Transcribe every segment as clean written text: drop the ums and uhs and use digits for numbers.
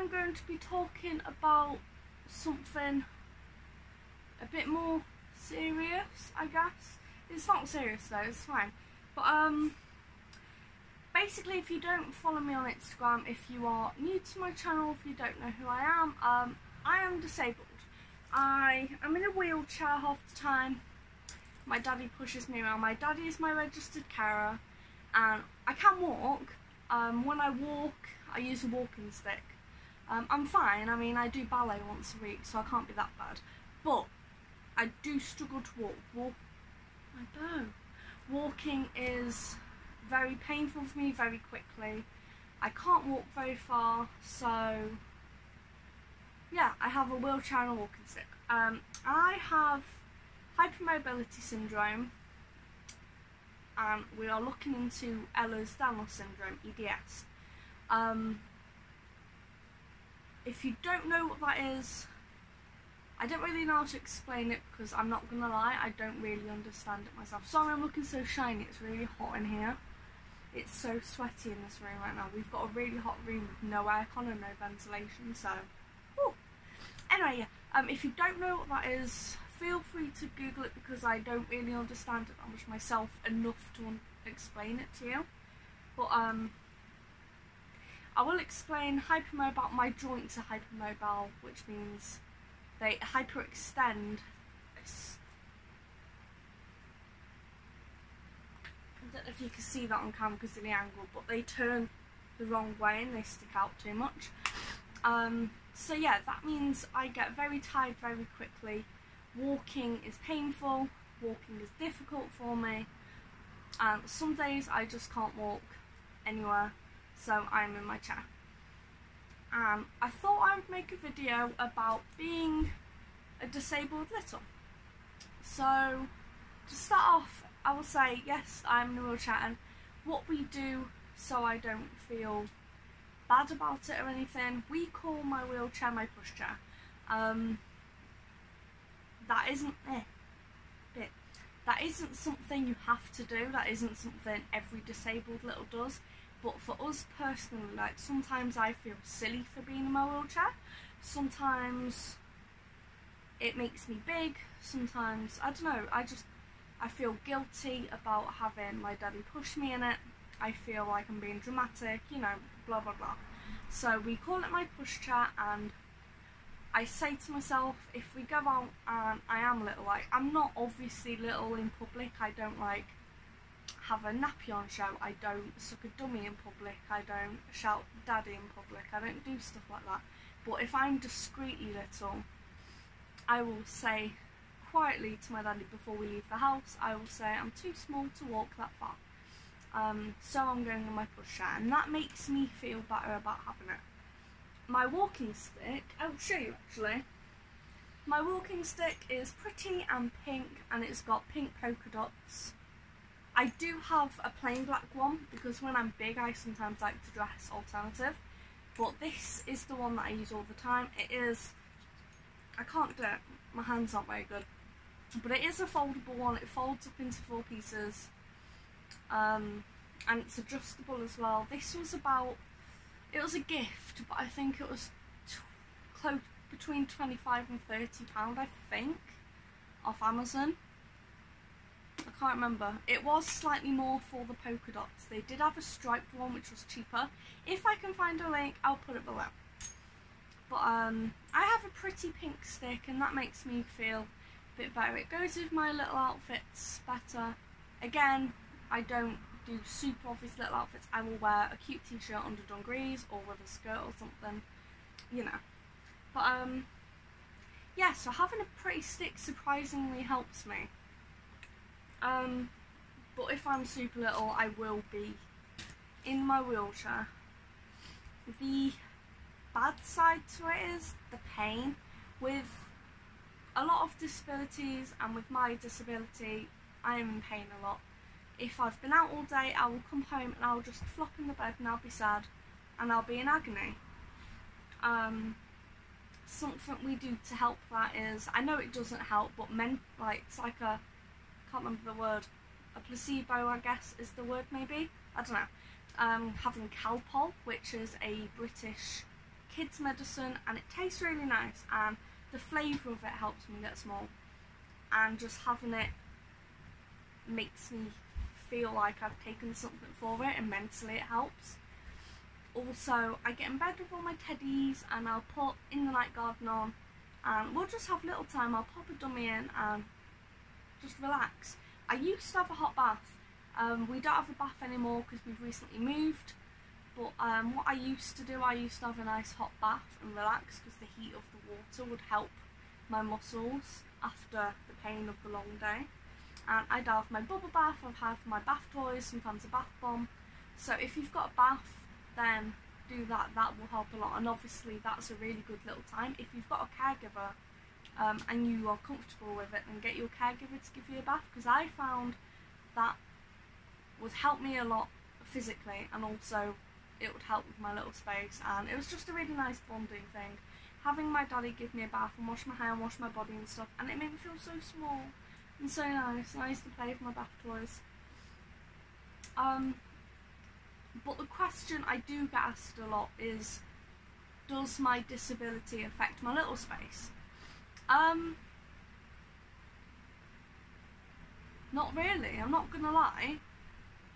I'm going to be talking about something a bit more serious, I guess. It's not serious though, it's fine. But basically, if you don't follow me on Instagram, if you are new to my channel, if you don't know who I am disabled. I am in a wheelchair half the time. My daddy pushes me around. My daddy is my registered carer, and I can walk. When I walk, I use a walking stick. I'm fine. I mean, I do ballet once a week, so I can't be that bad. But I do struggle to walk. Walking is very painful for me very quickly. I can't walk very far, so yeah, I have a wheelchair and a walking stick. I have hypermobility syndrome, and we are looking into Ehlers-Danlos syndrome, EDS. If you don't know what that is, I don't really know how to explain it, because I'm not gonna lie, I don't really understand it myself. Sorry I'm looking so shiny, it's really hot in here. It's so sweaty in this room right now. We've got a really hot room with no aircon and no ventilation, so whew. Anyway, yeah, if you don't know what that is, feel free to Google it, because I don't really understand it that much myself enough to explain it to you. But I will explain hypermobile. My joints are hypermobile, which means they hyperextend this. I don't know if you can see that on camera because of the angle, but they turn the wrong way and they stick out too much. So yeah, that means I get very tired very quickly. Walking is painful, walking is difficult for me. Some days I just can't walk anywhere, so I'm in my chair. I thought I would make a video about being a disabled little. So to start off, I will say yes, I'm in a wheelchair, and what we do so I don't feel bad about it or anything, we call my wheelchair my pushchair. That isn't something you have to do, that isn't something every disabled little does, but for us personally, like, sometimes I feel silly for being in my wheelchair, sometimes it makes me big, sometimes, I don't know, I feel guilty about having my daddy push me in it, I feel like I'm being dramatic, you know, blah blah blah. So we call it my pushchair, and I say to myself, if we go out and I am little, like, I'm not obviously little in public, I don't like have a nappy on show, I don't suck a dummy in public, I don't shout daddy in public, I don't do stuff like that. But if I'm discreetly little, I will say quietly to my daddy before we leave the house, I will say I'm too small to walk that far. So I'm going on my pushchair, and that makes me feel better about having it. My walking stick, I'll show you actually. My walking stick is pretty and pink, and it's got pink polka dots. I do have a plain black one, because when I'm big I sometimes like to dress alternative, but this is the one that I use all the time. It is, I can't do it, my hands aren't very good, but it is a foldable one. It folds up into 4 pieces, and it's adjustable as well. This was about, it was a gift, but I think it was close between £25 and £30, I think, off Amazon. I can't remember. It was slightly more for the polka dots. They did have a striped one which was cheaper. If I can find a link, I'll put it below. But I have a pretty pink stick, and that makes me feel a bit better. It goes with my little outfits better. Again, I don't do super obvious little outfits. I will wear a cute t-shirt under dungarees or with a skirt or something, you know. But yeah, so having a pretty stick surprisingly helps me. But if I'm super little, I will be in my wheelchair. The bad side to it is the pain. With a lot of disabilities, and with my disability, I am in pain a lot. If I've been out all day, I will come home and I'll just flop in the bed and I'll be sad and I'll be in agony. Something we do to help that is, I know it doesn't help, but it's like a, can't remember the word, a placebo I guess is the word maybe, I don't know. Having Calpol, which is a British kids medicine, and it tastes really nice, and the flavour of it helps me get small, and just having it makes me feel like I've taken something for it, and mentally it helps. Also, I get in bed with all my teddies and I'll put In the Night Garden on and we'll just have little time. I'll pop a dummy in and just relax. I used to have a hot bath. We don't have a bath anymore because we've recently moved, but what I used to do, I used to have a nice hot bath and relax because the heat of the water would help my muscles after the pain of the long day. And I'd have my bubble bath, I'd have my bath toys, sometimes a bath bomb. So if you've got a bath, then do that, that will help a lot. And obviously that's a really good little time. If you've got a caregiver and you are comfortable with it, then get your caregiver to give you a bath, because I found that would help me a lot physically, and also it would help with my little space, and it was just a really nice bonding thing. Having my daddy give me a bath and wash my hair and wash my body and stuff, and it made me feel so small and so nice, and I used to play with my bath toys. But the question I do get asked a lot is, does my disability affect my little space? Not really, I'm not gonna lie.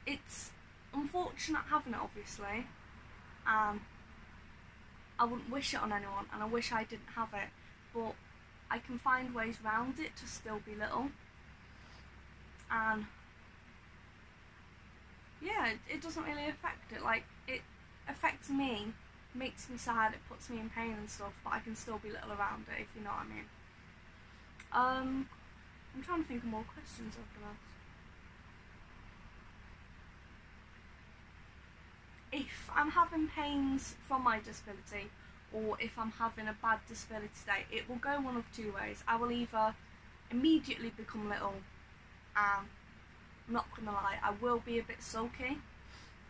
It's unfortunate having it, obviously, and I wouldn't wish it on anyone, and I wish I didn't have it, but I can find ways around it to still be little. And yeah, it doesn't really affect it. Like, it affects me, makes me sad, it puts me in pain and stuff, but I can still be little around it, if you know what I mean. I'm trying to think of more questions I've been asked. If I'm having pains from my disability, or if I'm having a bad disability day, it will go one of two ways. I will either immediately become little, and I'm not gonna lie, I will be a bit sulky,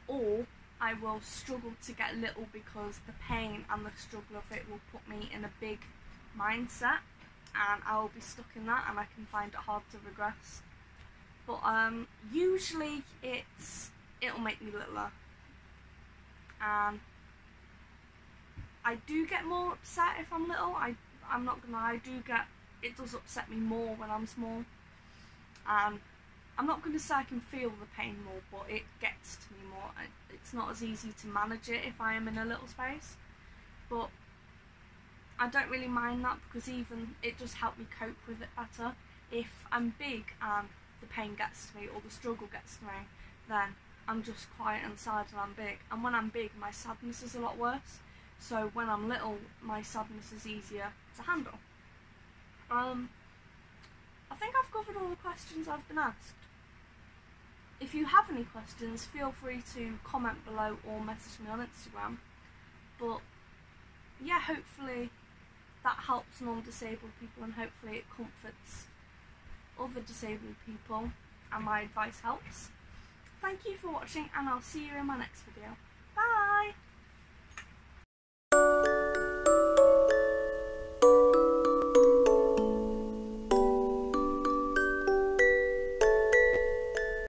or I will struggle to get little because the pain and the struggle of it will put me in a big mindset, and I will be stuck in that, and I can find it hard to regress. But usually it'll make me littler, and I do get more upset if I'm little. I'm not gonna lie, it does upset me more when I'm small, and I'm not going to say I can feel the pain more, but it gets to me more. It's not as easy to manage it if I am in a little space, but I don't really mind that, because even it does help me cope with it better. If I'm big and the pain gets to me, or the struggle gets to me, then I'm just quiet and sad and I'm big. And when I'm big, my sadness is a lot worse. So when I'm little, my sadness is easier to handle. I think I've covered all the questions I've been asked. If you have any questions, feel free to comment below or message me on Instagram. But yeah, hopefully that helps non-disabled people, and hopefully it comforts other disabled people, and my advice helps. Thank you for watching, and I'll see you in my next video.